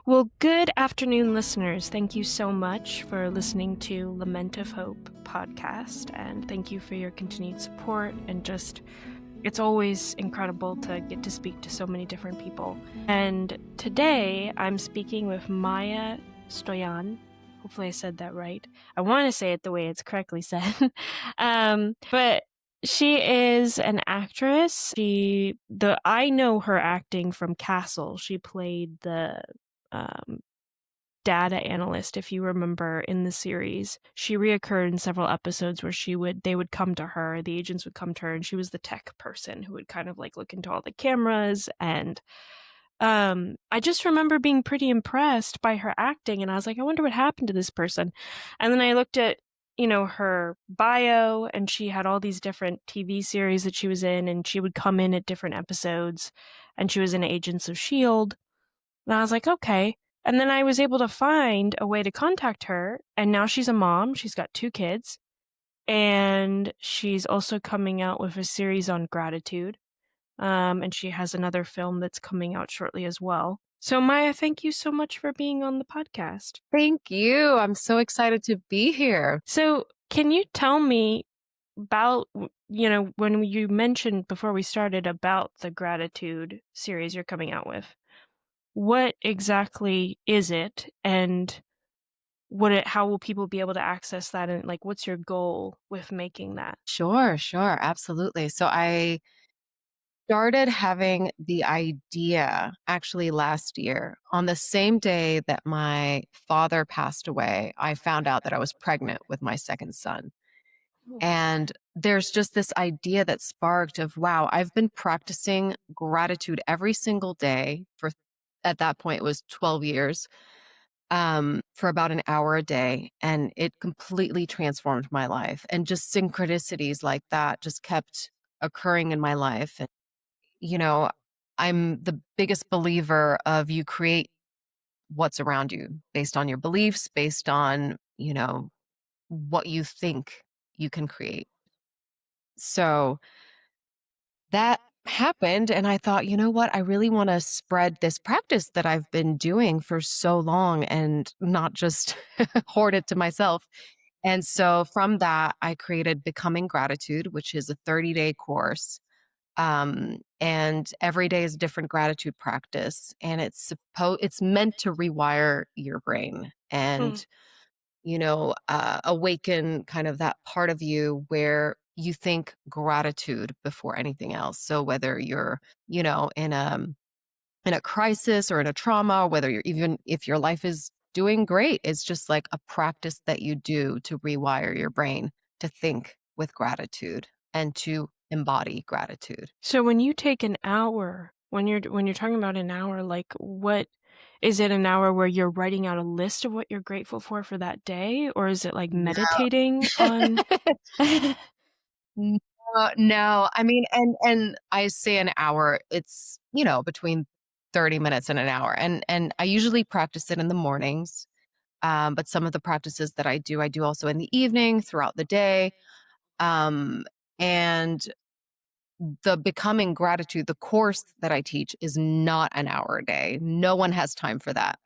Well, good afternoon, listeners. Thank you so much for listening to Lament of Hope podcast, and thank you for your continued support. And just, it's always incredible to get to speak to so many different people. And today I'm speaking with Maya Stojan. Hopefully, I said that right. I want to say it the way it's correctly said. But she is an actress. I know her acting from Castle. She played the um, data analyst, if you remember in the series. She reoccurred in several episodes where they would come to her, the agents would come to her, and she was the tech person who would kind of like look into all the cameras. And I just remember being pretty impressed by her acting, and I was like, I wonder what happened to this person. And then I looked at her bio, and she had all these different TV series that she was in, and she would come in at different episodes, and she was in Agents of S.H.I.E.L.D. And I was like, okay. And then I was able to find a way to contact her. And now she's a mom. She's got 2 kids. And she's also coming out with a series on gratitude. And she has another film that's coming out shortly as well. So, Maya, thank you so much for being on the podcast. Thank you. I'm so excited to be here. So, can you tell me about, when you mentioned before we started about the gratitude series you're coming out with? What exactly is it, and how will people be able to access that, and like what's your goal with making that? Sure, absolutely. So I started having the idea actually last year. On the same day that my father passed away, I found out that I was pregnant with my second son. And there's just this idea that sparked of, wow, I've been practicing gratitude every single day for, at that point, it was 12 years. For about an hour a day. And it completely transformed my life. And just synchronicities like that just kept occurring in my life. And, you know, I'm the biggest believer of you create what's around you based on your beliefs, based on, what you think you can create. So that happened. And I thought, you know what? I really want to spread this practice that I've been doing for so long and not just hoard it to myself. And so from that, I created Becoming Gratitude, which is a 30-day course. And every day is a different gratitude practice. And it's meant to rewire your brain Hmm. and, awaken kind of that part of you where you think gratitude before anything else. So whether you're, in a crisis or in a trauma, or whether you're even if your life is doing great, it's just like a practice that you do to rewire your brain to think with gratitude and to embody gratitude. So when you take an hour, when you're talking about an hour, like what is it, an hour where you're writing out a list of what you're grateful for that day, or is it like No. meditating on? No, no. I mean, and I say an hour, it's, between 30 minutes and an hour. And I usually practice it in the mornings. But some of the practices that I do also in the evening, throughout the day. Um, and the Becoming Gratitude, the course that I teach is not an hour a day. No one has time for that.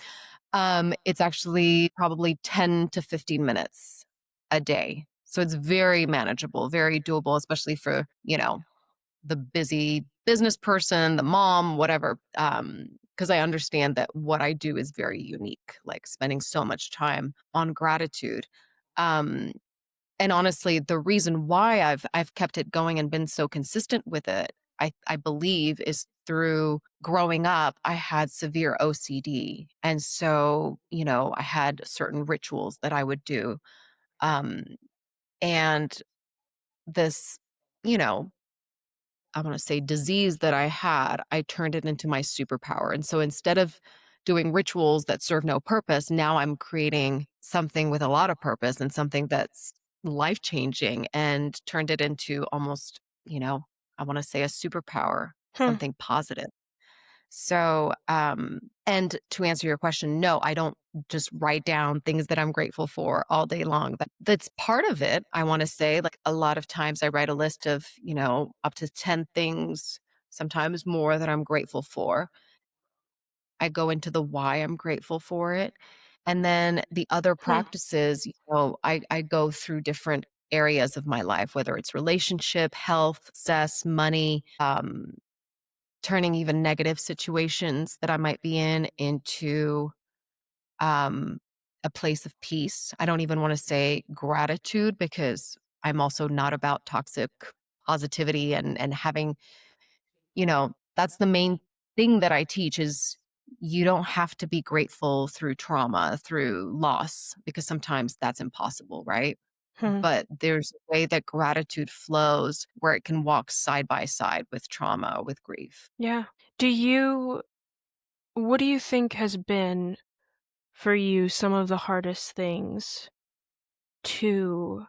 It's actually probably 10 to 15 minutes a day. So it's very manageable, very doable, especially for, the busy business person, the mom, whatever. Because I understand that what I do is very unique, like spending so much time on gratitude. Um, and honestly, the reason why I've kept it going and been so consistent with it, I believe, is through growing up, I had severe OCD. And so, I had certain rituals that I would do. Um, and this, you know, I want to say disease that I had, I turned it into my superpower. And so instead of doing rituals that serve no purpose, now I'm creating something with a lot of purpose and something that's life changing, and turned it into almost, I want to say a superpower, Hmm. something positive. So, and to answer your question, no, I don't just write down things that I'm grateful for all day long. That's part of it. I want to say, like, a lot of times I write a list of, up to 10 things, sometimes more, that I'm grateful for. I go into the why I'm grateful for it. And then the other Hmm. practices, I go through different areas of my life, whether it's relationship, health, success, money, turning even negative situations that I might be in into um, a place of peace. I don't even want to say gratitude because I'm also not about toxic positivity and having, that's the main thing that I teach is you don't have to be grateful through trauma, through loss, because sometimes that's impossible, right? Hmm. But there's a way that gratitude flows where it can walk side by side with trauma, with grief. Yeah. Do you, what do you think has been for you some of the hardest things to,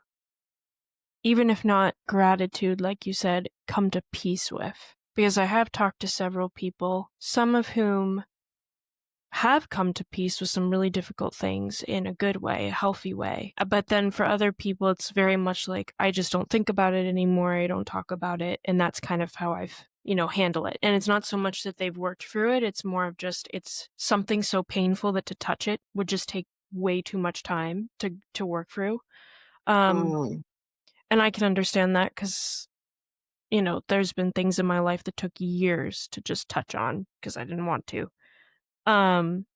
even if not gratitude, like you said, come to peace with? Because I have talked to several people, some of whom have come to peace with some really difficult things in a good way, a healthy way. But then for other people, it's very much like, I just don't think about it anymore. I don't talk about it. And that's kind of how I've, handle it. And it's not so much that they've worked through it. It's more of just, it's something so painful that to touch it would just take way too much time to work through. Um, Mm. and I can understand that because, there's been things in my life that took years to just touch on because I didn't want to.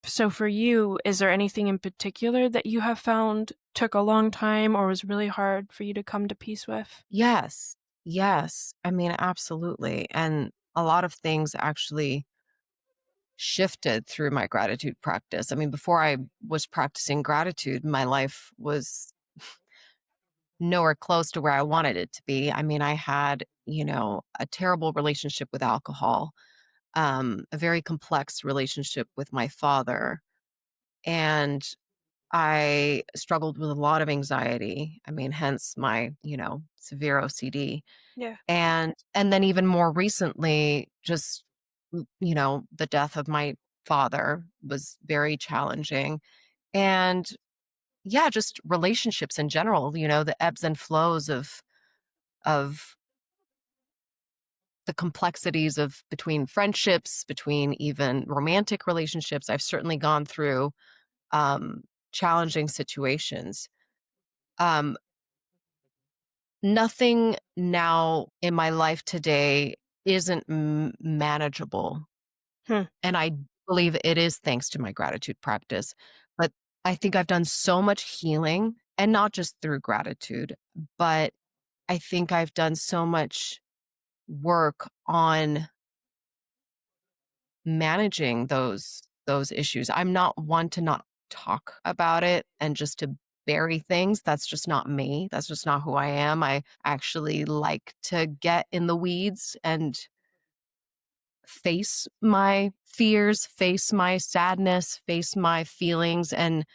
So for you, is there anything in particular that you have found took a long time or was really hard for you to come to peace with? Yes. Yes. I mean, absolutely. And a lot of things actually shifted through my gratitude practice. I mean, before I was practicing gratitude, my life was nowhere close to where I wanted it to be. I mean, I had, a terrible relationship with alcohol, a very complex relationship with my father. And I struggled with a lot of anxiety. I mean, hence my, severe OCD. Yeah. And then even more recently, just the death of my father was very challenging. And yeah, just relationships in general, the ebbs and flows of the complexities of between friendships, between even romantic relationships. I've certainly gone through um, challenging situations. Um, Nothing now in my life today isn't manageable. Hmm. And I believe it is thanks to my gratitude practice. But I think I've done so much healing, and not just through gratitude, but I think I've done so much work on managing those issues. I'm not one to not talk about it and just to bury things. That's just not me. That's just not who I am. I actually like to get in the weeds and face my fears, face my sadness, face my feelings. And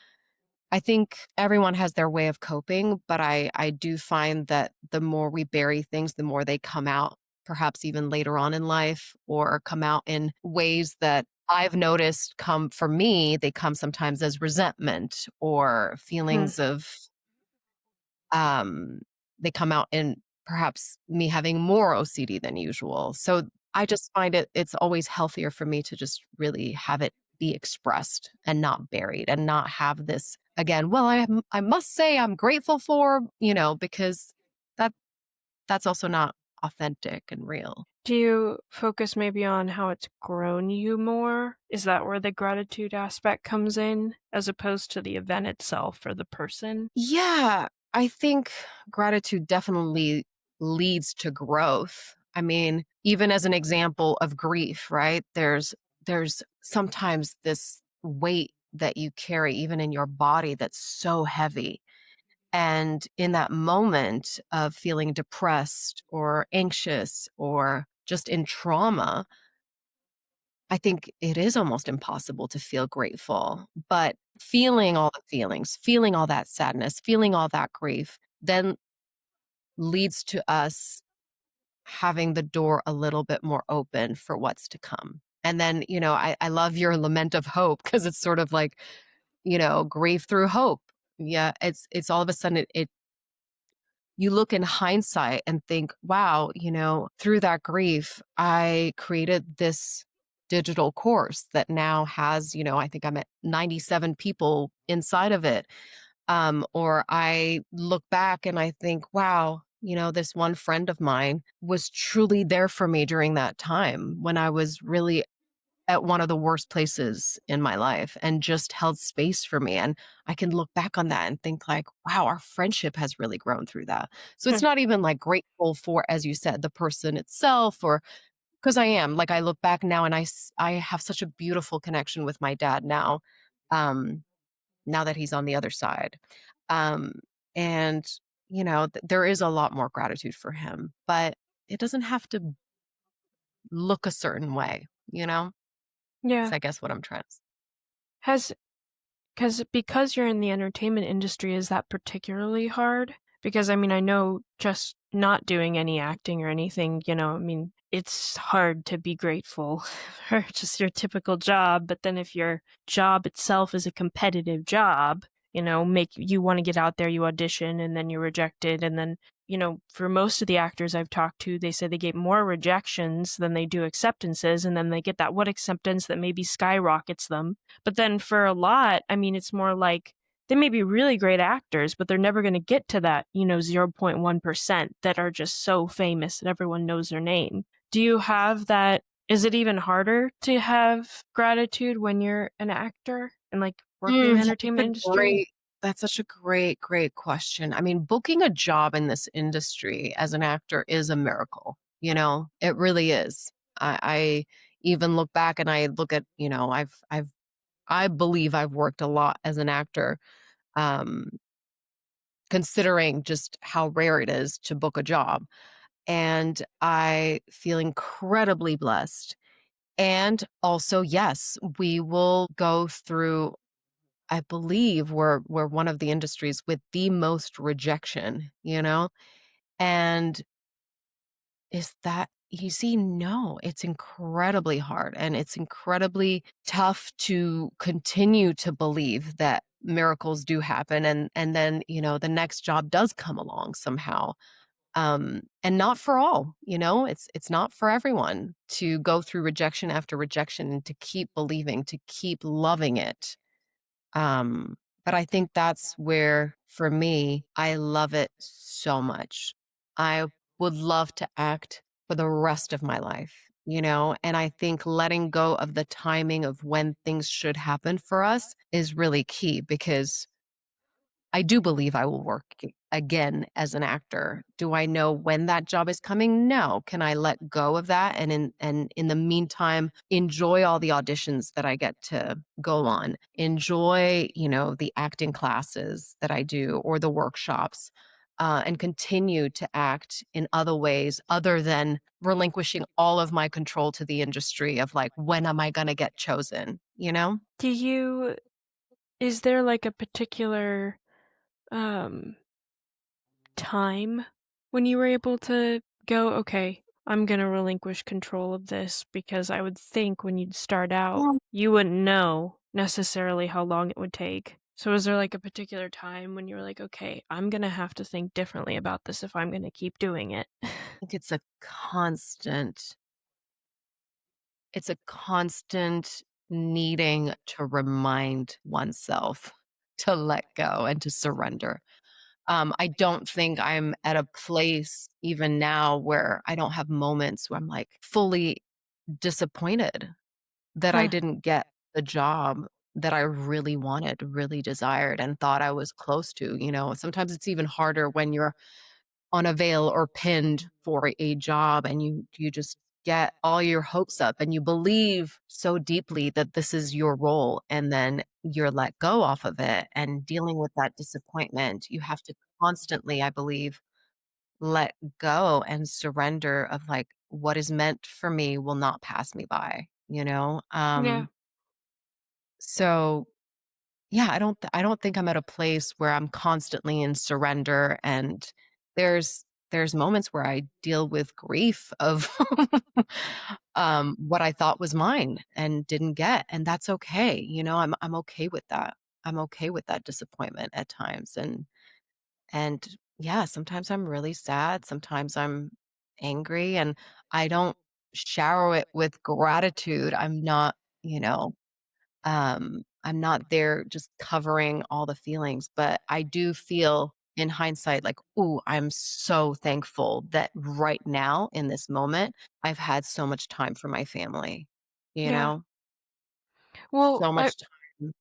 I think everyone has their way of coping, but I do find that the more we bury things, the more they come out, perhaps even later on in life, or come out in ways that I've noticed come for me, they come sometimes as resentment or Hmm. feelings of um, they come out in perhaps me having more OCD than usual. So I just find it's always healthier for me to just really have it be expressed and not buried and not have this again. Well, I must say I'm grateful for, because that that's also not authentic and real. Do you focus maybe on how it's grown you more? Is that where the gratitude aspect comes in, as opposed to the event itself or the person? Yeah, I think gratitude definitely leads to growth. I mean, even as an example of grief, right? There's sometimes this weight that you carry even in your body that's so heavy. And in that moment of feeling depressed or anxious or just in trauma, I think it is almost impossible to feel grateful, but feeling all the feelings, feeling all that sadness, feeling all that grief, then leads to us having the door a little bit more open for what's to come. And then, I love your lament of hope because it's sort of like, grief through hope. Yeah, it's all of a sudden it you look in hindsight and think, wow, through that grief, I created this digital course that now has, I think I'm at 97 people inside of it. Or I look back and I think, wow, this one friend of mine was truly there for me during that time when I was really at one of the worst places in my life and just held space for me. And I can look back on that and think like, wow, our friendship has really grown through that. So it's Hmm. not even like grateful for, as you said, the person itself, or because I am like, I look back now and I have such a beautiful connection with my dad now. Um, now that he's on the other side. Um, and there is a lot more gratitude for him, but it doesn't have to look a certain way, you know? Yeah. So I guess what I'm trying to s Has because you're in the entertainment industry, is that particularly hard? Because, I mean, I know just not doing any acting or anything, I mean, it's hard to be grateful for just your typical job, but then if your job itself is a competitive job, make you wanna get out there, you audition, and then you're rejected, and then, for most of the actors I've talked to, they say they get more rejections than they do acceptances, and then they get that one acceptance that maybe skyrockets them. But then for a lot, I mean, it's more like they may be really great actors, but they're never gonna get to that, 0.1% that are just so famous that everyone knows their name. Do you have that? Is it even harder to have gratitude when you're an actor and, like, working in the That's a entertainment industry? great that's such a great, great question. I mean, booking a job in this industry as an actor is a miracle, It really is. I even look back and I look at, I believe I've worked a lot as an actor, um, considering just how rare it is to book a job. And I feel incredibly blessed. And also, yes, we will go through, I believe we're one of the industries with the most rejection, And is that easy? No, it's incredibly hard and it's incredibly tough to continue to believe that miracles do happen and then, the next job does come along somehow. And not for all, it's not for everyone to go through rejection after rejection and to keep believing, to keep loving it. But I think that's where, for me, I love it so much. I would love to act for the rest of my life, And I think letting go of the timing of when things should happen for us is really key because I do believe I will work again as an actor. Do I know when that job is coming? No. Can I let go of that and in the meantime enjoy all the auditions that I get to go on? Enjoy, the acting classes that I do or the workshops. And continue to act in other ways other than relinquishing all of my control to the industry of like, when am I going to get chosen? Do you Is there, like, a particular, um time when you were able to go, "Okay, I'm gonna relinquish control of this," because I would think when you'd start out, you wouldn't know necessarily how long it would take. So is there, like, a particular time when you were like, "Okay, I'm gonna have to think differently about this if I'm gonna keep doing it?" Think it's a constant needing to remind oneself to let go and to surrender. I don't think I'm at a place even now where I don't have moments where I'm like fully disappointed that I Huh. didn't get the job that I really wanted, really desired, and thought I was close to. Sometimes it's even harder when you're on a veil or pinned for a job and you just get all your hopes up and you believe so deeply that this is your role and then you're let go off of it and dealing with that disappointment you have to constantly, I believe, let go and surrender of like what is meant for me will not pass me by, Yeah. so yeah, I don't think I'm at a place where I'm constantly in surrender, and there's moments where I deal with grief of what I thought was mine and didn't get, and that's okay. I'm okay with that. I'm okay with that disappointment at times, and yeah, sometimes I'm really sad, sometimes I'm angry, and I don't shower it with gratitude. You know, I'm not there just covering all the feelings, but I do feel in hindsight like, "Ooh, I'm so thankful that right now in this moment, I've had so much time for my family." You Yeah. know? Well, So much time,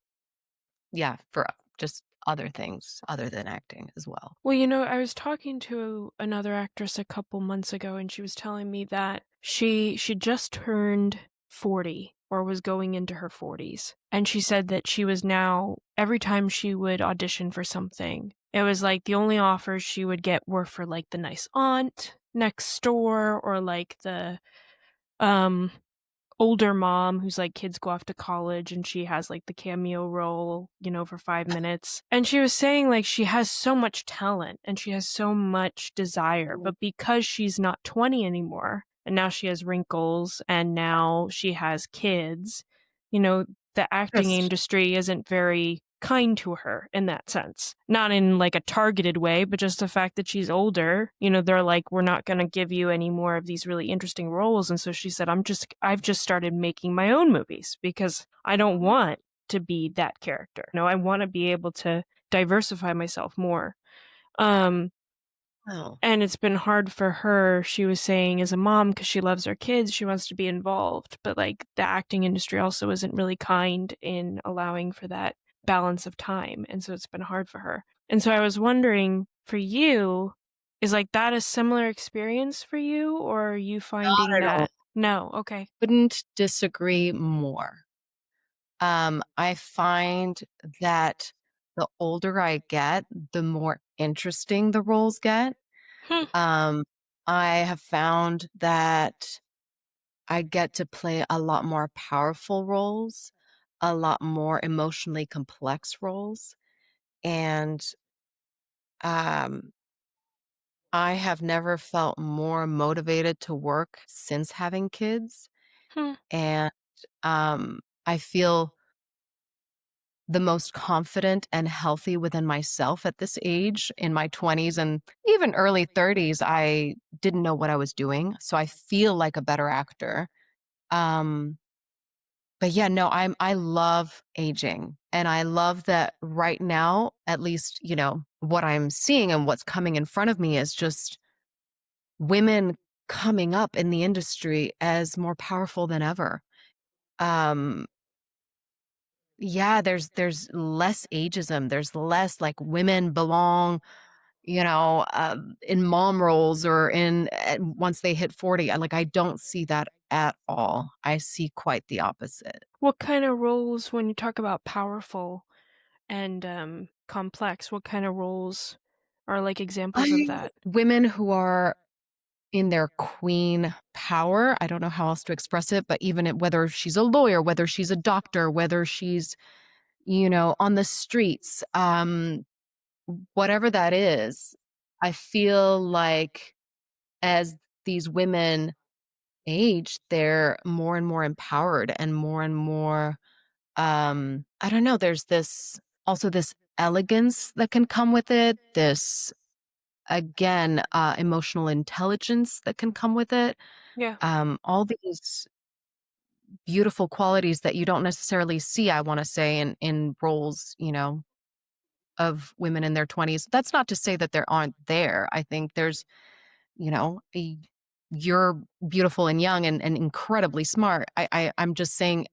yeah, for just other things other than acting as well. I was talking to another actress a couple months ago, and she was telling me that she just turned 40 or was going into her 40s. And she said that she was now every time she would audition for something, it was like the only offers she would get were for like the nice aunt next door or like the um older mom who's like kids go off to college and she has like the cameo role, for 5 minutes. And she was saying like she has so much talent and she has so much desire, Mm. but because she's not 20 anymore and now she has wrinkles and now she has kids, you know, the acting Just industry isn't very kind to her in that sense. Not in like a targeted way, but just the fact that she's older, they're like, we're not going to give you any more of these really interesting roles. And so she said, I've just started making my own movies because I don't want to be that character. No, I want to be able to diversify myself more. Um, oh, and it's been hard for her, she was saying, as a mom, because she loves her kids, she wants to be involved, but, like, the acting industry also isn't really kind in allowing for that balance of time, and so it's been hard for her. And so I was wondering, for you, is, like, that a similar experience for you, or are you finding not at all. that No, okay. Couldn't disagree more. I find that the older I get, the more interesting the roles get. Hmm, Um, I have found that I get to play a lot more powerful roles, a lot more emotionally complex roles. And um, I have never felt more motivated to work since having kids. hmm, And I feel the most confident and healthy within myself at this age in my 20s and even early 30s. I didn't know what I was doing, so I feel like a better actor. Um, but yeah, no, I love aging, and I love that right now, at least, what I'm seeing and what's coming in front of me is just women coming up in the industry as more powerful than ever. Um, yeah, there's less ageism. There's less like women belong, in mom roles or once they hit 40. I don't see that at all. I see quite the opposite. what kinda roles when you talk about powerful and, complex, what kinda roles are, like, examples of that? Women who are in their queen power. I don't know how else to express it, but whether she's a lawyer, whether she's a doctor, whether she's, on the streets, whatever that is, I feel like as these women age, they're more and more empowered and more, I don't know, there's this elegance that can come with it, this, again, emotional intelligence that can come with it. Yeah. All these beautiful qualities that you don't necessarily see, I wanna say, in roles, of women in their 20s. That's not to say that there aren't there. I think there's, you know, y you're beautiful and young and incredibly smart. I'm just saying,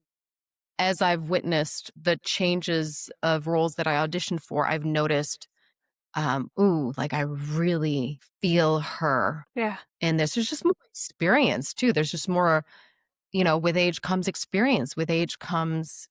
as I've witnessed the changes of roles that I auditioned for, I've noticed, ooh, like, I really feel her Yeah. in this. There's just more experience too. There's just more, with age comes experience. With age comes,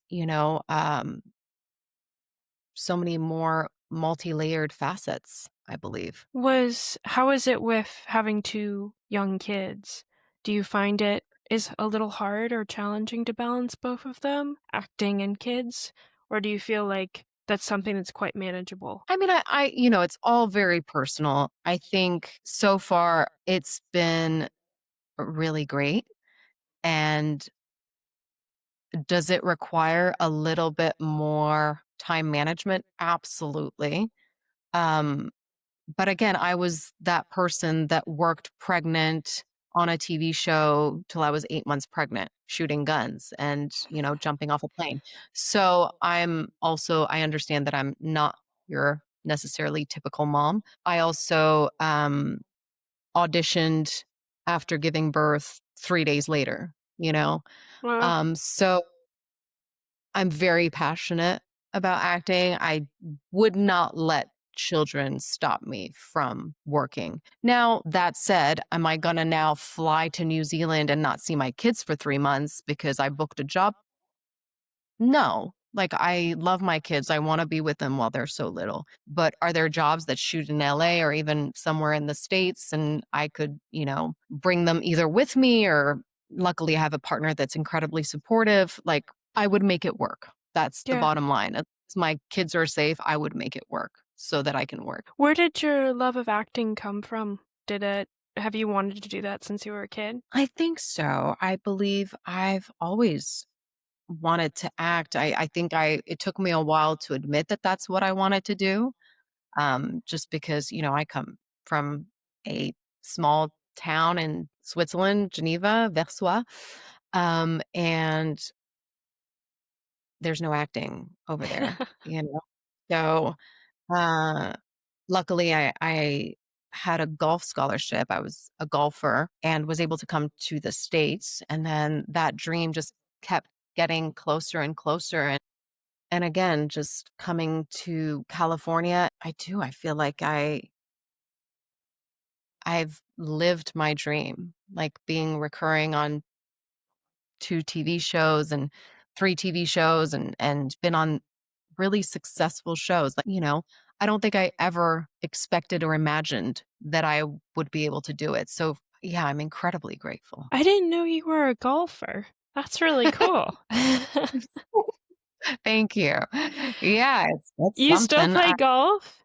so many more multi-layered facets, I believe. Was How is it with having 2 young kids? Do you find it is a little hard or challenging to balance both of them, acting and kids? Or do you feel like that's something that's quite manageable? I mean, it's all very personal. I think so far it's been really great. And does it require a little bit more time management? Absolutely. Um, but again, I was that person that worked pregnant on a TV show till I was 8 months pregnant, shooting guns and, jumping off a plane. So I understand that I'm not your necessarily typical mom. I also auditioned after giving birth 3 days later, you know? Well, So I'm very passionate about acting. I would not let children stop me from working. Now, that said, am I going to now fly to New Zealand and not see my kids for 3 months because I booked a job? No. Like, I love my kids. I want to be with them while they're so little. But are there jobs that shoot in LA or even somewhere in the States and I could, bring them either with me, or luckily I have a partner that's incredibly supportive. Like, I would make it work. That's the yeah. bottom line. As my kids are safe, I would make it work so that I can work. Where did your love of acting come from? Have you wanted to do that since you were a kid? I think so. I believe I've always wanted to act. I think it took me a while to admit that that's what I wanted to do. Just because, I come from a small town in Switzerland, Geneva, Versoix, and there's no acting over there, you know? So, uh, luckily, I had a golf scholarship. I was a golfer and was able to come to the States. And then that dream just kept getting closer and closer. And again, just coming to California, I feel like I've lived my dream, like being recurring on 2 TV shows and 3 TV shows, and been on really successful shows. Like, I don't think I ever expected or imagined that I would be able to do it. So, yeah, I'm incredibly grateful. I didn't know you were a golfer. That's really cool. Thank you. Yeah, it's You still something. play golf?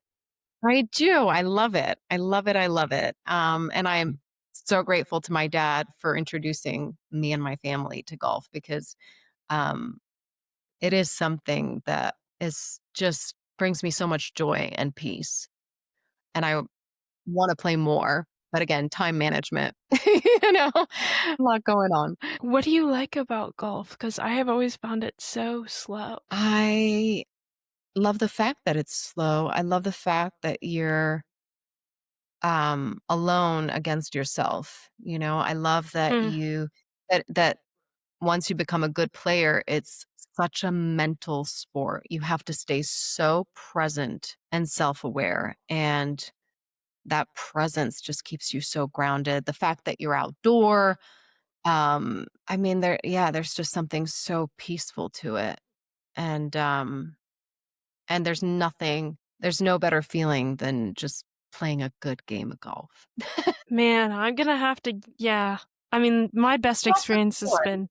I do. I love it. I love it. I love it. And I'm so grateful to my dad for introducing me and my family to golf, because um, it is something that is just brings me so much joy and peace. And I want to play more. But again, time management, a lot going on. What do you like about golf? Because I have always found it so slow. I love the fact that it's slow. I love the fact that you're alone against yourself. I love that Hmm. that once you become a good player, it's such a mental sport. You have to stay so present and self-aware, and that presence just keeps you so grounded. The fact that you're outdoor, I mean, there's just something so peaceful to it. And there's no better feeling than just playing a good game of golf. Man, I'm gonna have to, yeah. I mean, my best Golf's a experience has sport. been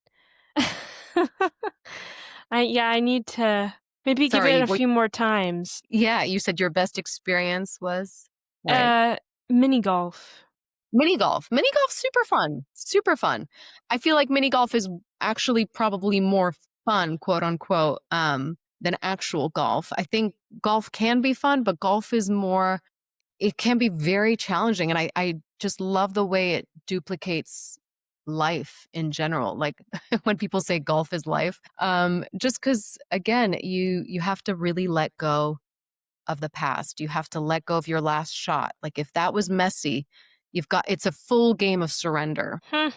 I need to maybe give it Sorry, a few more times. yeah, you said your best experience was? Sorry. Uh, Mini golf. Mini golf. Mini golf, super fun. Super fun. I feel like mini golf is actually probably more fun, quote unquote, than actual golf. I think golf can be fun, but golf is more, it can be very challenging. And I just love the way it duplicates life in general. Like when people say golf is life, just because again, you have to really let go of the past. You have to let go of your last shot. Like if that was messy, it's a full game of surrender. Hmm.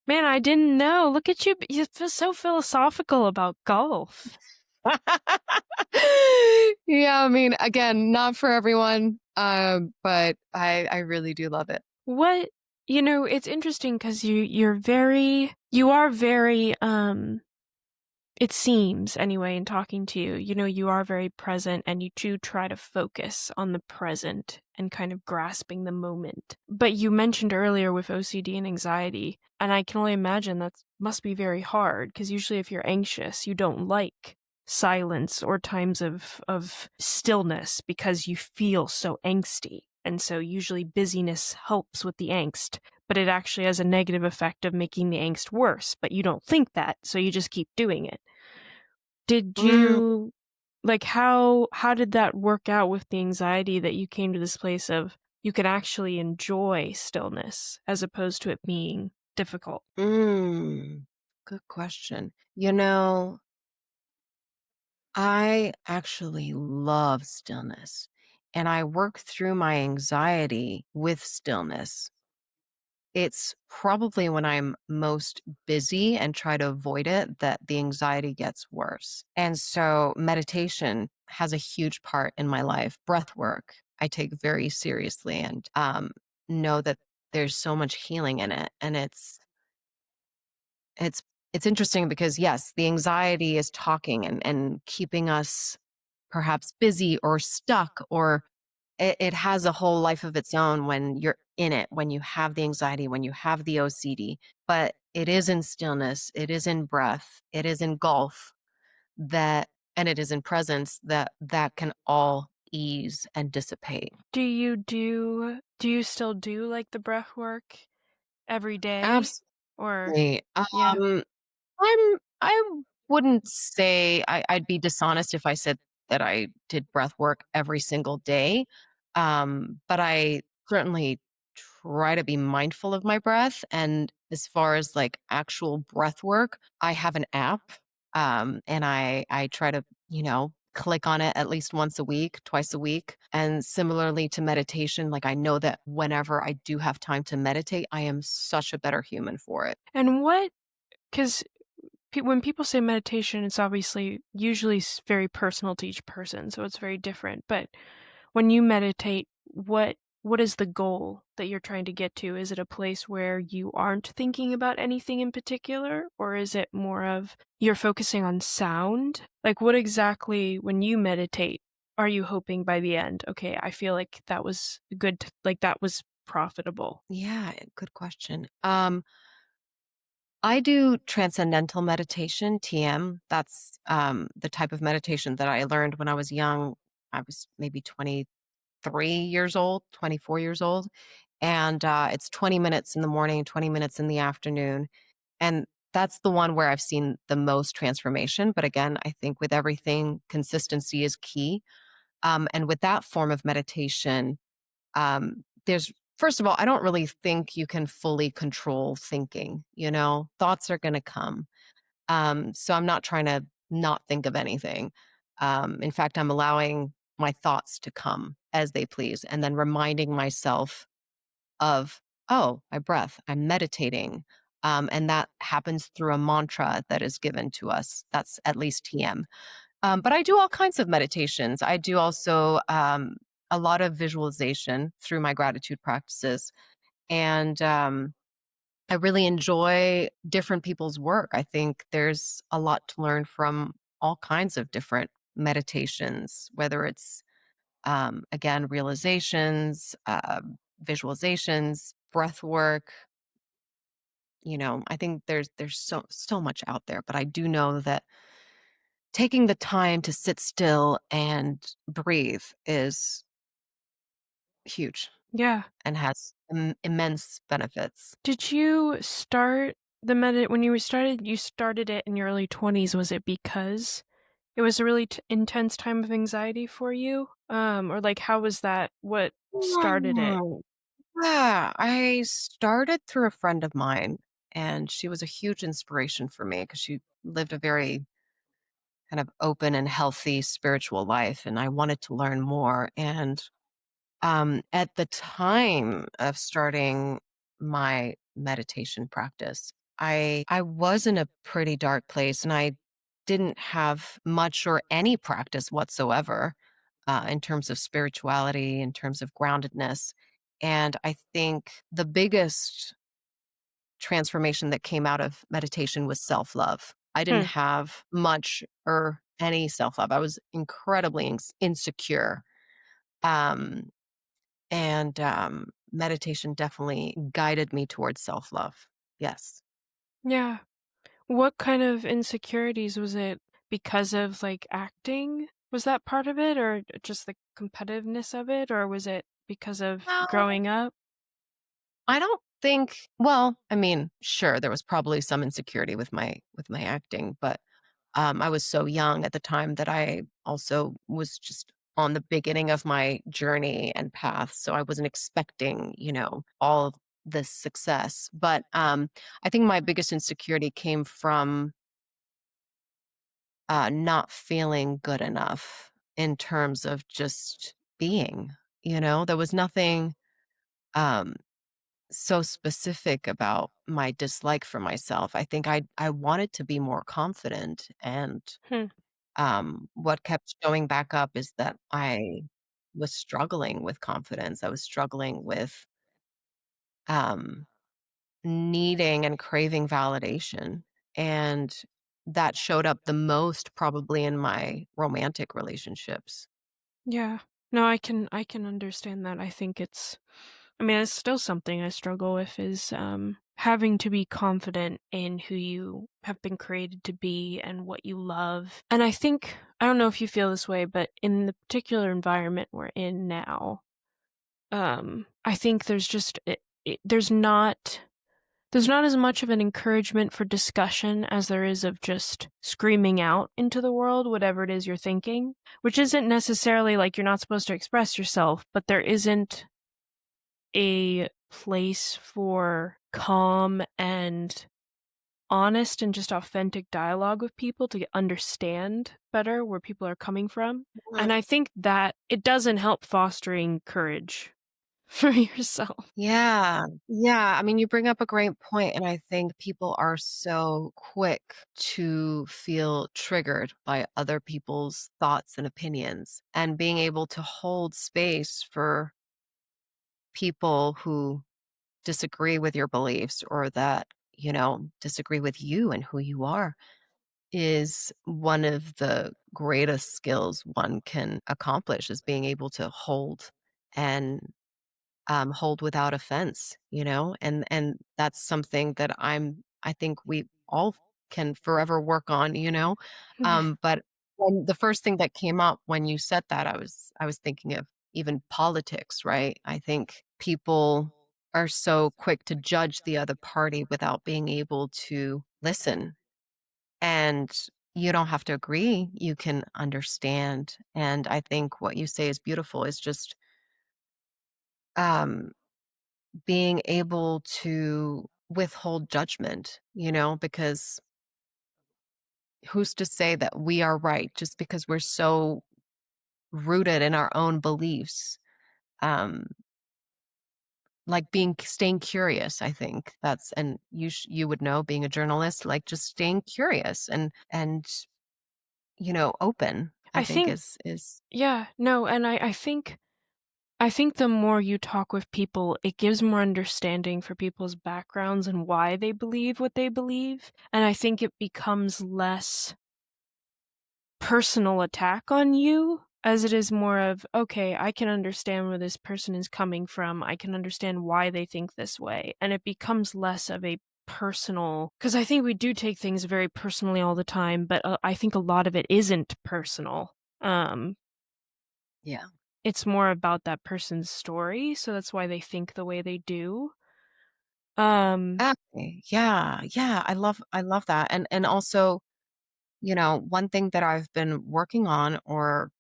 Man, I didn't know. Look at you. You feel so philosophical about golf. Yeah, I mean, again, not for everyone, but I really do love it. What, it's interesting because you are very, it seems anyway, in talking to you, you are very present and you do try to focus on the present and kind of grasping the moment. But you mentioned earlier with OCD and anxiety, and I can only imagine that must be very hard because usually if you're anxious, you don't like silence or times of stillness because you feel so angsty. And so usually busyness helps with the angst, but it actually has a negative effect of making the angst worse, but you don't think that, so you just keep doing it. Did Mm, you, like, how did that work out with the anxiety that you came to this place of you can actually enjoy stillness as opposed to it being difficult? Mm, good question. You know, I actually love stillness, and I work through my anxiety with stillness. It's probably when I'm most busy and try to avoid it that the anxiety gets worse. And so meditation has a huge part in my life. Breath work, I take very seriously and know that there's so much healing in it. And it's it's interesting because yes, the anxiety is talking and keeping us perhaps busy or stuck, or it has a whole life of its own when you're in it, when you have the anxiety, when you have the OCD. But it is in stillness, it is in breath, it is in golf that, and it is in presence that can all ease and dissipate. Do you still do, like, the breath work every day? Or Absolutely. yeah. I wouldn't say I'd be dishonest if I said that I did breath work every single day. But I certainly try to be mindful of my breath. And as far as like actual breath work, I have an app. And I try to, click on it at least once a week, twice a week. And similarly to meditation, like I know that whenever I do have time to meditate, I am such a better human for it. And what 'cause when people say meditation, it's obviously usually very personal to each person, so it's very different. But when you meditate, what is the goal that you're trying to get to? Is it a place where you aren't thinking about anything in particular, or is it more of you're focusing on sound? Like, what exactly, when you meditate, are you hoping by the end? Okay, I feel like that was good, like that was profitable. Yeah, good question. I do transcendental meditation, TM. That's the type of meditation that I learned when I was young. I was maybe 23 years old, 24 years old. And it's 20 minutes in the morning, 20 minutes in the afternoon. And that's the one where I've seen the most transformation. But again, I think with everything, consistency is key. And with that form of meditation, there's first of all, I don't really think you can fully control thinking, thoughts are going to come. So I'm not trying to not think of anything. In fact, I'm allowing my thoughts to come as they please and then reminding myself of, oh, my breath, I'm meditating. And that happens through a mantra that is given to us. That's at least TM. But I do all kinds of meditations. I do also a lot of visualization through my gratitude practices. And I really enjoy different people's work. I think there's a lot to learn from all kinds of different meditations, whether it's, again, realizations, visualizations, breath work. I think there's so much out there, but I do know that taking the time to sit still and breathe is huge Yeah. and has immense benefits. Did you start the when you started it in your early 20s, was it because it was a really intense time of anxiety for you? Or like how was that what started it? Mm, Yeah, I started through a friend of mine, and she was a huge inspiration for me because she lived a very kind of open and healthy spiritual life, and I wanted to learn more. And at the time of starting my meditation practice, I was in a pretty dark place, and I didn't have much or any practice whatsoever in terms of spirituality, in terms of groundedness. And I think the biggest transformation that came out of meditation was self love. I didn't Hmm. have much or any self love. I was incredibly insecure. Um, and meditation definitely guided me towards self love. Yes. Yeah. What kind of insecurities was it, because of like acting? Was that part of it, or just the competitiveness of it, or was it because of Well, growing up? I don't think, well, I mean, sure, there was probably some insecurity with my acting, but I was so young at the time that I also was just on the beginning of my journey and path, so I wasn't expecting, all of this success. But I think my biggest insecurity came from not feeling good enough in terms of just being. There was nothing um, so specific about my dislike for myself. I think I wanted to be more confident, and Hmm. what kept showing back up is that I was struggling with confidence. I was struggling with um, needing and craving validation. And that showed up the most probably in my romantic relationships. Yeah. No, I can understand that. I mean, it's still something I struggle with is having to be confident in who you have been created to be and what you love. And I don't know if you feel this way, but in the particular environment we're in now, I think there's not as much of an encouragement for discussion as there is of just screaming out into the world whatever it is you're thinking, which isn't necessarily like you're not supposed to express yourself, but there isn't a place for calm and honest and just authentic dialogue with people to understand better where people are coming from. And I think that it doesn't help fostering courage for yourself. Yeah. Yeah. I mean, you bring up a great point, and I think people are so quick to feel triggered by other people's thoughts and opinions. And being able to hold space for people who disagree with your beliefs or that, disagree with you and who you are is one of the greatest skills one can accomplish, is being able to and hold without offense, and that's something that I think we all can forever work on, Yeah. but when the first thing that came up when you said that, I was thinking of even politics, right? I think people are so quick to judge the other party without being able to listen, and you don't have to agree, you can understand. And I think what you say is beautiful, is just um being able to withhold judgment, because who's to say that we are right just because we're so rooted in our own beliefs? Um, like staying curious, I think that's, and you would know, being a journalist, like just staying curious and open, I I think think is Yeah, no, and I think the more you talk with people, it gives more understanding for people's backgrounds and why they believe what they believe, and I think it becomes less personal attack on you as it is more of, okay, I can understand where this person is coming from. I can understand why they think this way. And it becomes less of a personal, because I think we do take things very personally all the time, but I think a lot of it isn't personal. Um, yeah. it's more about that person's story, so that's why they think the way they do. Um, Exactly. Yeah, yeah, I love that. And also, one thing that I've been working on, or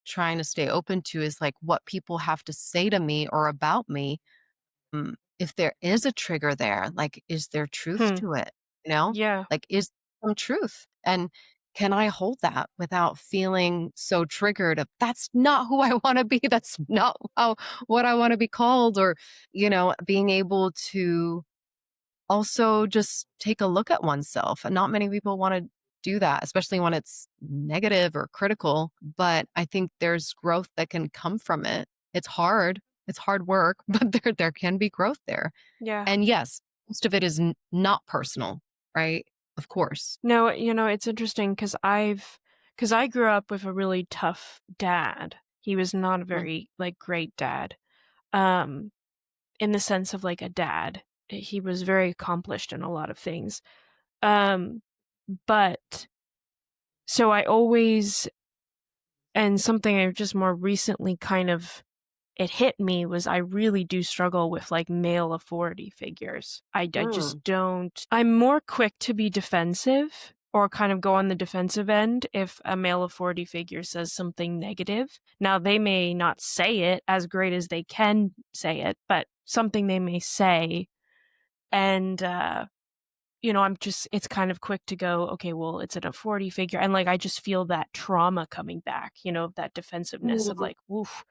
trying to stay open to, is like what people have to say to me or about me. If there is a trigger there, like, is there truth hmm, to it? You know, yeah, like, is some truth? And can I hold that without feeling so triggered of that's not who I want to be? That's not what I want to be called, or, being able to also just take a look at oneself. And not many people want to do that, especially when it's negative or critical. But I think there's growth that can come from it. It's hard. It's hard work, but there can be growth there. yeah. And yes, most of it is not personal, right? Of course. No, it's interesting because I grew up with a really tough dad. He was not a Mm, very, like, great dad, um, in the sense of, like, a dad. He was very accomplished in a lot of things. Um, but so I always and something I just more recently kind of it hit me was I really do struggle with, like, male authority figures. I just mm, don't I'm more quick to be defensive or kind of go on the defensive end if a male authority figure says something negative. Now, they may not say it as great as they can say it, but something they may say. And, it's kind of quick to go, okay, well, it's an authority figure. And like, I just feel that trauma coming back, that defensiveness of Mm. like, woof.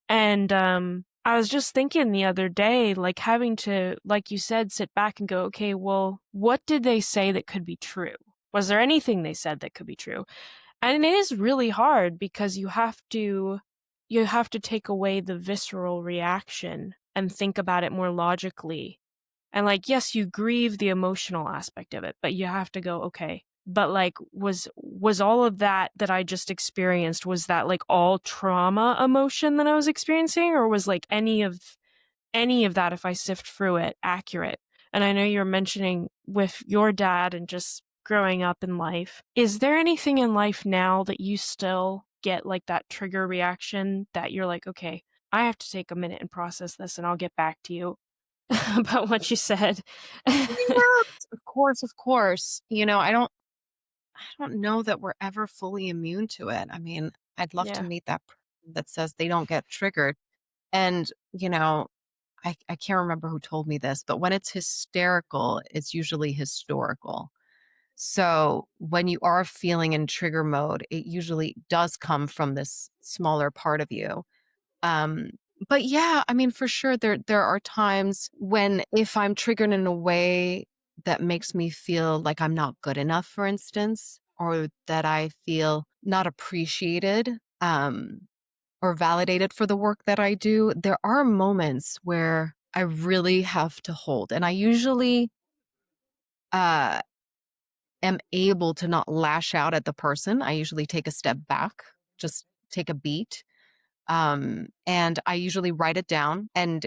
And I was just thinking the other day, like having to, like you said, sit back and go, okay, well, what did they say that could be true? Was there anything they said that could be true? And it is really hard because you have to take away the visceral reaction and think about it more logically. And like, yes, you grieve the emotional aspect of it, but you have to go, okay, but like was all of that I just experienced, was that like all trauma emotion that I was experiencing, or was like any of that, if I sift through it, accurate? And I know you're mentioning with your dad and just growing up in life. Is there anything in life now that you still get like that trigger reaction that you're like, okay, I have to take a minute and process this and I'll get back to you about what you said? Yes, of course, of course. I don't know that we're ever fully immune to it. I mean, I'd love to Yeah. meet that person that says they don't get triggered. And, I can't remember who told me this, but when it's hysterical, it's usually historical. So when you are feeling in trigger mode, it usually does come from this smaller part of you. Um, but yeah, I mean, for sure, there are times when if I'm triggered in a way that makes me feel like I'm not good enough, for instance, or that I feel not appreciated, or validated for the work that I do, there are moments where I really have to hold. And I usually uh, am able to not lash out at the person. I usually take a step back, just take a beat, and I usually write it down, and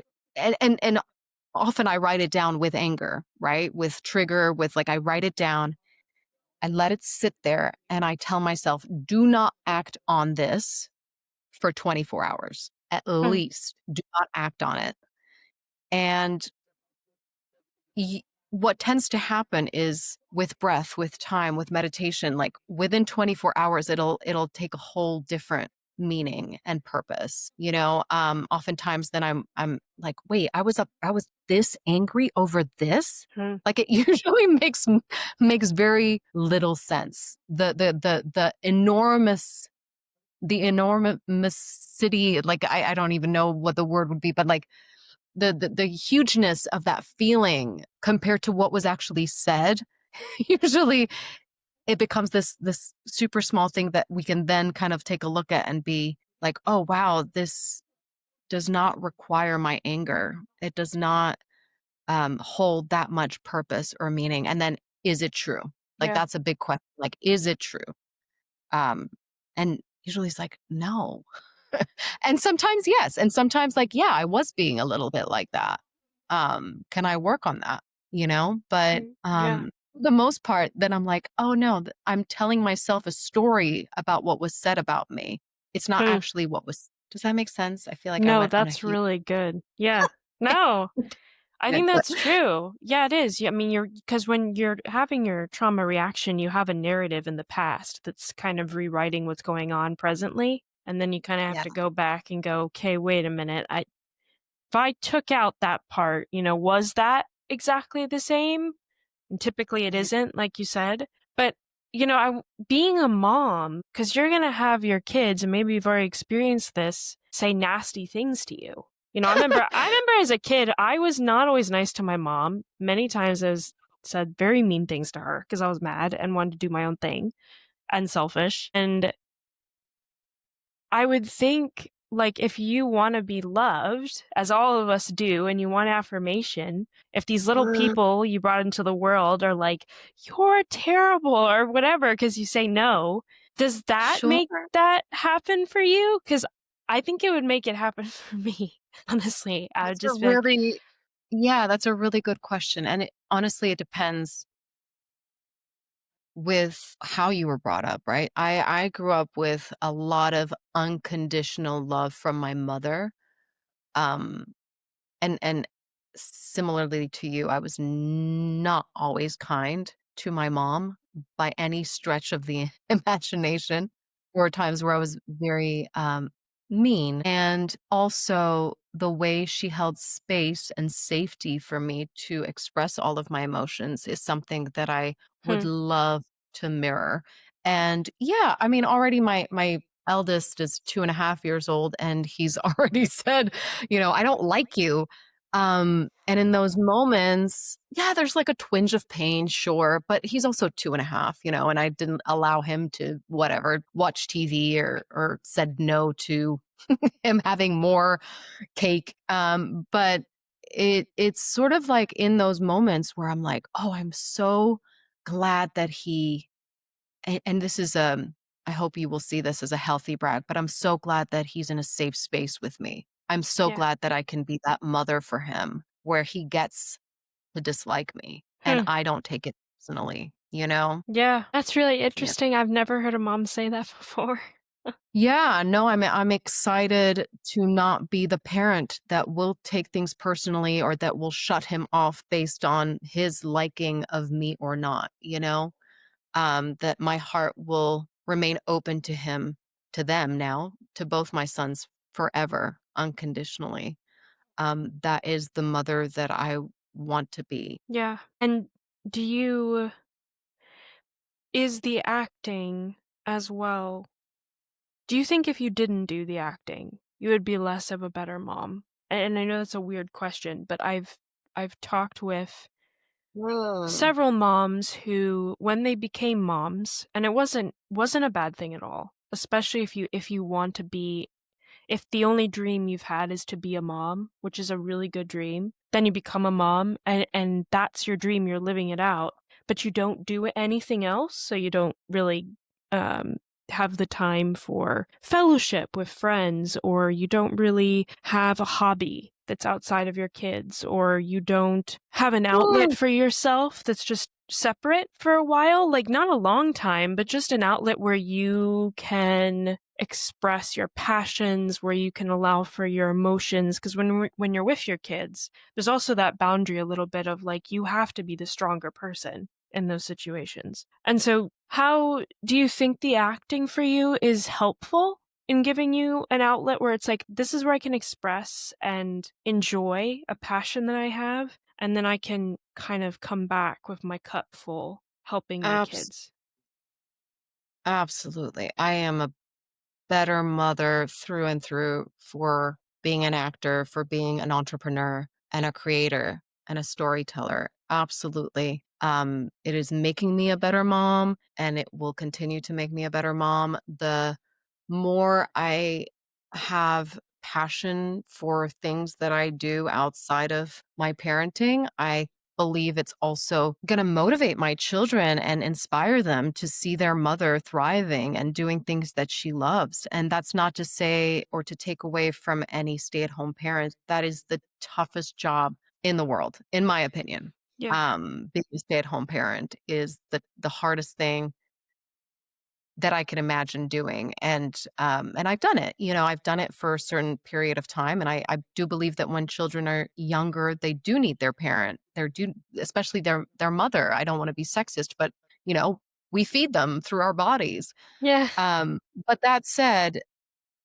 often I write it down with anger, right? With trigger, with like I write it down, I let it sit there, and I tell myself, do not act on this for 24 hours. At Hmm. least do not act on it. And y- what tends to happen is with breath, with time, with meditation, like within 24 hours, it'll take a whole different meaning and purpose. Oftentimes then I'm like, wait, I was this angry over this. Hmm. Like it usually makes very little sense. The enormity, like I don't even know what the word would be, but like the hugeness of that feeling compared to what was actually said, usually it becomes this super small thing that we can then kind of take a look at and be like, oh wow, this does not require my anger. It does not hold that much purpose or meaning. And then, is it true? Like Yeah. that's a big question. Like, is it true? um and usually it's like, no. And sometimes yes, and sometimes like, yeah, I was being a little bit like that. Can I work on that? But Mm. Yeah. for the most part, then I'm like, oh no, I'm telling myself a story about what was said about me. It's not Hmm. actually what was. Does that make sense? I feel like I No, went on a that's huge. really good. Yeah. No, I think But that's true. Yeah, it is. Yeah, I mean, because when you're having your trauma reaction, you have a narrative in the past that's kind of rewriting what's going on presently. And then you kind of have yeah, to go back and go, okay, wait a minute. If I took out that part, was that exactly the same? And typically it yeah, isn't, like you said. But, being a mom, because you're going to have your kids, and maybe you've already experienced this, say nasty things to you. I remember as a kid, I was not always nice to my mom. Many times I was said very mean things to her because I was mad and wanted to do my own thing and selfish. And I would think, like, if you want to be loved, as all of us do, and you want affirmation, if these little people you brought into the world are like, you're terrible or whatever, because you say no, does that sure. make that happen for you? Because I think it would make it happen for me, honestly. I would That's a just be like, really, yeah, that's a really good question, and honestly, it depends with how you were brought up, right? I grew up with a lot of unconditional love from my mother. Um and similarly to you, I was not always kind to my mom. by any stretch of the imagination. There were times where I was very, mean, and also the way she held space and safety for me to express all of my emotions is something that I would Hmm. love to mirror. And yeah, I mean, already my eldest is 2.5 years old, and he's already said, "I don't like you." And in those moments, yeah, there's like a twinge of pain, sure, but he's also 2.5, and I didn't allow him to whatever, watch TV or said no to him having more cake. But it's sort of like in those moments where I'm like, oh, I'm so glad that and this is I hope you will see this as a healthy brag, but I'm so glad that he's in a safe space with me. I'm so Yeah. glad that I can be that mother for him where he gets to dislike me and Hmm. I don't take it personally, you know? Yeah. That's really Yeah. interesting. I've never heard a mom say that before. Yeah, no, I'm excited to not be the parent that will take things personally or that will shut him off based on his liking of me or not, that my heart will remain open to him, to them now, to both my sons forever, unconditionally. That is the mother that I want to be. Yeah. And do you is the acting as well? Do you think if you didn't do the acting, you would be less of a better mom? And I know that's a weird question, but I've talked with Mm. several moms who when they became moms, and it wasn't a bad thing at all, especially if you want to be if the only dream you've had is to be a mom, which is a really good dream, then you become a mom and that's your dream, you're living it out, but you don't do anything else, so you don't really um have the time for fellowship with friends, or you don't really have a hobby that's outside of your kids, or you don't have an outlet Mm. for yourself that's just separate for a while, like not a long time, but just an outlet where you can express your passions, where you can allow for your emotions, because when you're with your kids, there's also that boundary a little bit of like you have to be the stronger person in those situations. And so how do you think the acting for you is helpful in giving you an outlet where it's like this is where I can express and enjoy a passion that I have, and then I can kind of come back with my cup full helping my Abs- kids? Absolutely. I am a better mother through and through for being an actor, for being an entrepreneur and a creator and a storyteller. Absolutely. It is making me a better mom and it will continue to make me a better mom. The more I have passion for things that I do outside of my parenting, I believe it's also going to motivate my children and inspire them to see their mother thriving and doing things that she loves. And that's not to say or to take away from any stay at home parent. That is the toughest job in the world, in my opinion. Yeah. Being a stay at home parent is the hardest thing that I can imagine doing, and I've done it. I've done it for a certain period of time, and I do believe that when children are younger, they do need their parent. They do, especially their mother. I don't want to be sexist, but you know, we feed them through our bodies. Yeah. Um, but that said,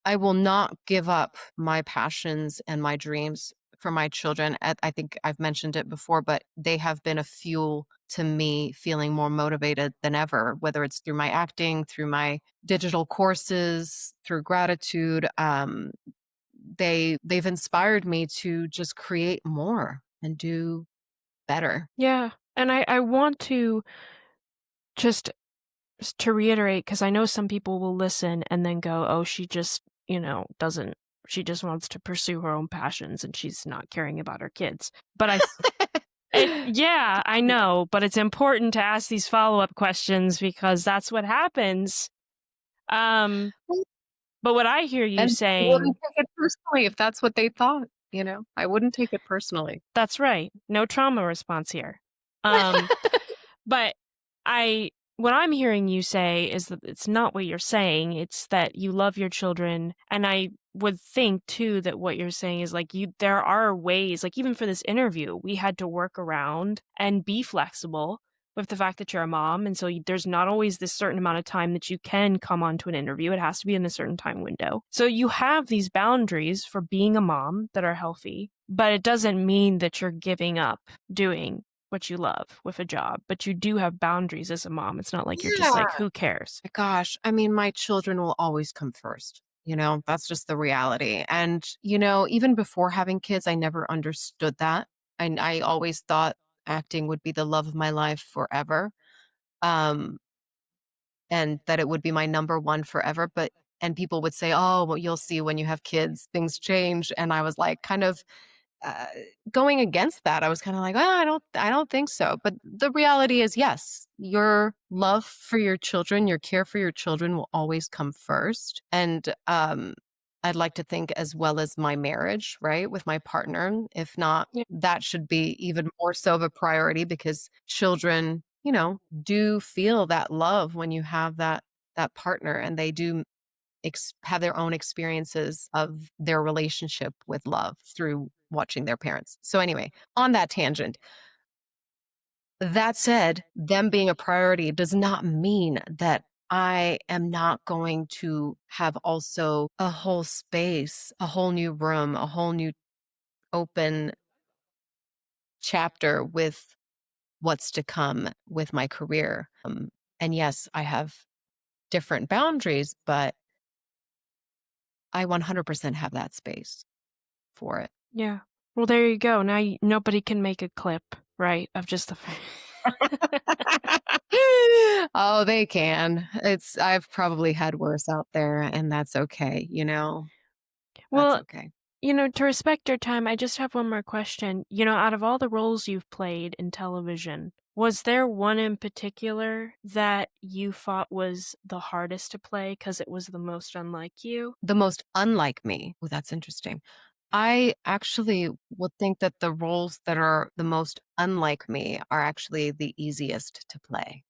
I will not give up my passions and my dreams for my children. I think I've mentioned it before, but they have been a fuel to me feeling more motivated than ever, whether it's through my acting, through my digital courses, through gratitude. They've inspired me to just create more and do better. Yeah. And I want to just to reiterate, because I know some people will listen and then go, oh, she just, doesn't, she just wants to pursue her own passions and she's not caring about her kids. But yeah, I know, but it's important to ask these follow-up questions because that's what happens. Um, but what I hear you And I saying, wouldn't take it personally if that's what they thought. I wouldn't take it personally. that's right. No trauma response here. Um, But I what I'm hearing you say is that it's not what you're saying, it's that you love your children, and I would think too that what you're saying is like there are ways, like even for this interview, we had to work around and be flexible with the fact that you're a mom, and so there's not always this certain amount of time that you can come onto an interview. It has to be in a certain time window. So you have these boundaries for being a mom that are healthy, but it doesn't mean that you're giving up doing what you love with a job. But you do have boundaries as a mom. It's not like you're just Yeah. like, who cares? Gosh, I mean, my children will always come first. That's just the reality. And, even before having kids, I never understood that. And I always thought acting would be the love of my life forever. Um, and that it would be my number one forever. And people would say, oh, well, you'll see when you have kids, things change. And I was like, kind of uh, going against that. I was kind of like, well, I don't think so. But the reality is, yes, your love for your children, your care for your children will always come first. And I'd like to think as well as my marriage, right, with my partner. If not, Yeah. that should be even more so of a priority because children, do feel that love when you have that partner, and they do have their own experiences of their relationship with love through watching their parents. So, anyway, on that tangent, that said, them being a priority does not mean that I am not going to have also a whole space, a whole new room, a whole new open chapter with what's to come with my career. And yes, I have different boundaries, but I 100% have that space for it. Yeah. Well, there you go. Now nobody can make a clip, right? Of just the. Oh, they can. I've probably had worse out there, and that's okay. That's Well, okay. to respect your time, I just have one more question. Out of all the roles you've played in television, was there one in particular that you thought was the hardest to play because it was the most unlike you? The most unlike me. Oh, that's interesting. I actually would think that the roles that are the most unlike me are actually the easiest to play.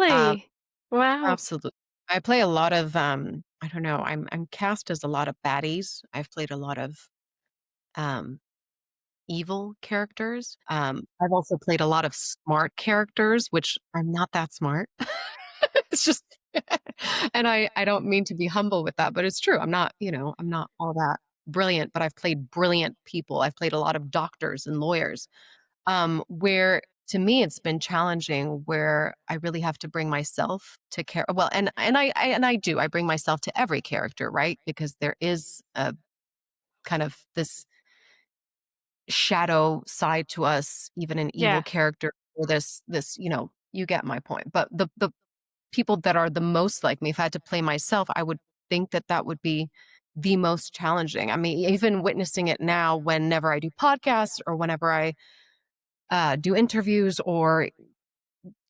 Um, Really? Wow. Absolutely. I play a lot of I don't know, I'm cast as a lot of baddies. I've played a lot of um evil characters. I've also played a lot of smart characters, which I'm not that smart. It's just and I don't mean to be humble with that, but it's true. I'm not all that brilliant, but I've played brilliant people. I've played a lot of doctors and lawyers. Where to me it's been challenging where I really have to bring myself to care. Well, and I do. I bring myself to every character, right? Because there is a kind of this shadow side to us, even an evil Yeah. character, or this, you get my point. But the people that are the most like me, if I had to play myself, I would think that that would be the most challenging. I mean, even witnessing it now, whenever I do podcasts or whenever I do interviews, or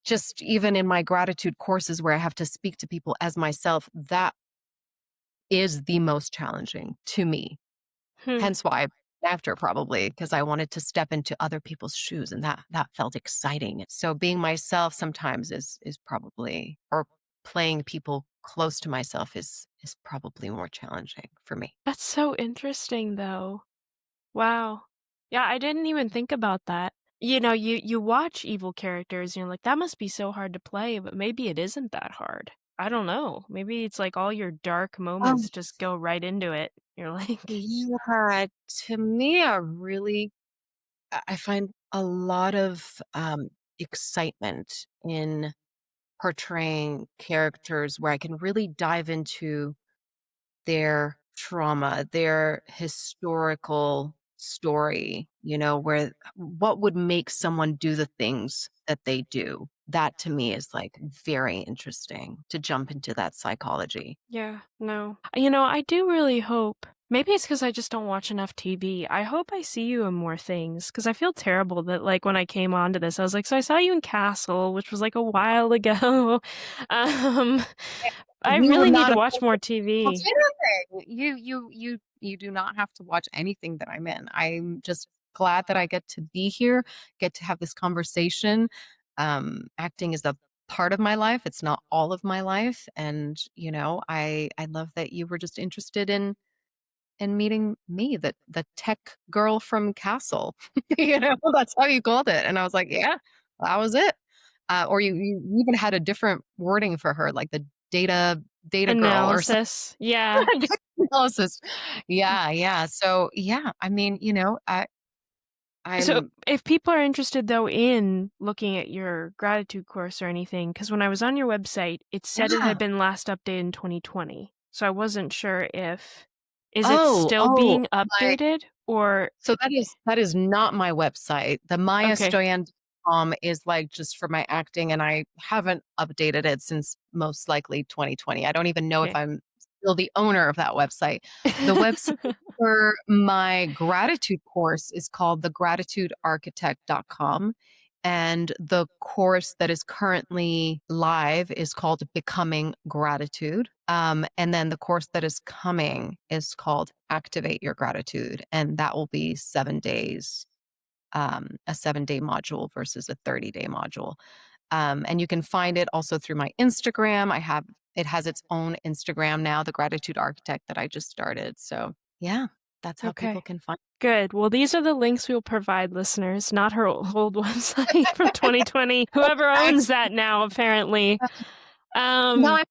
just even in my gratitude courses where I have to speak to people as myself, that is the most challenging to me. Hmm. Hence why I'm an actor, probably because I wanted to step into other people's shoes, and that felt exciting. So being myself sometimes is probably, or playing people close to myself is probably more challenging for me. That's so interesting, though. Wow. Yeah, I didn't even think about that. You watch evil characters and you're like, that must be so hard to play, but maybe it isn't that hard. I don't know. Maybe it's like all your dark Um, moments just go right into it. You're like, yeah, to me, I find a lot of excitement in portraying characters where I can really dive into their trauma, their historical story, where what would make someone do the things that they do. That to me is like very interesting to jump into that psychology. yeah, no. I do really hope. Maybe it's because I just don't watch enough TV. I hope I see you in more things because I feel terrible that, like, when I came onto this, I was like, so I saw you in Castle, which was like a while ago. um, I You would really need not to have watch more watch TV. anything. You do not have to watch anything that I'm in. I'm just glad that I get to be here, get to have this conversation. Acting is a part of my life. It's not all of my life. And, I love that you were just interested in meeting me, the tech girl from Castle. That's how you called it. And I was like, yeah, that was it. Or you even had a different wording for her, like the data girl or something. Analysis. Yeah. Analysis. Yeah, yeah. So yeah, I mean, So, I'm if people are interested, though, in looking at your gratitude course or anything, because when I was on your website, it said it yeah. had been last updated in 2020. So I wasn't sure if is it still Oh, being my updated or so that is not my website. The okay, mayastoyan.com is, like, just for my acting, and I haven't updated it since most likely 2020. I don't even know if okay. I'm still the owner of that website. The website for my gratitude course is called thegratitudearchitect.com, and the course that is currently live is called Becoming Gratitude. And then the course that is coming is called Activate Your Gratitude, and that will be 7 days, a 7 day module versus a 30-day module. And you can find it also through my Instagram. It has its own Instagram now, the Gratitude Architect that I just started. So yeah, that's how people Okay. can find. Good. Well, these are the links we'll provide listeners, not her old website from 2020. Whoever owns Thanks. that now, apparently. No, Um, I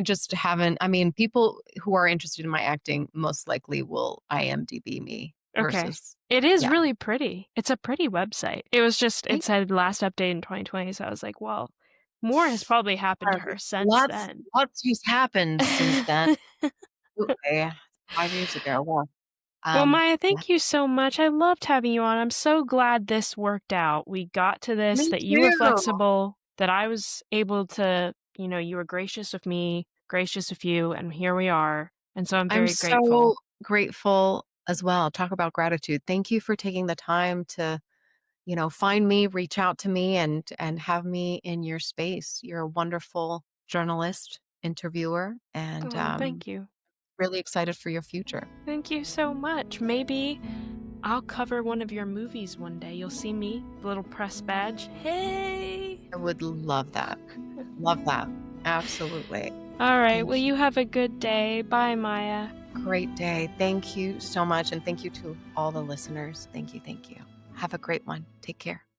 just haven't. I mean, people who are interested in my acting most likely will IMDb me okay. versus, It is yeah. really pretty. It's a pretty website. It was just, it Thank said last update in 2020. So I was like, well, more has probably happened to her since lots then. lots has happened since then. Absolutely. 5 years ago. Well, Well, Maya, yeah. thank you so much. I loved having you on. I'm so glad this worked out. We got to this, Me that you were too. flexible, that I was able to, you were gracious with me, gracious with you, and here we are. And so I'm I'm very so grateful. grateful as well. Talk about gratitude. Thank you for taking the time to, find me, reach out to me, and have me in your space. You're a wonderful journalist, interviewer, and Oh, thank you. really excited for your future. Thank you so much. Maybe I'll cover one of your movies one day. You'll see me, the little press badge. Hey! I would love that. Love that. Absolutely. All right. Well, Thank you. you have a good day. Bye, Maya. Great day. Thank you so much. And thank you to all the listeners. Thank you. Thank you. Have a great one. Take care.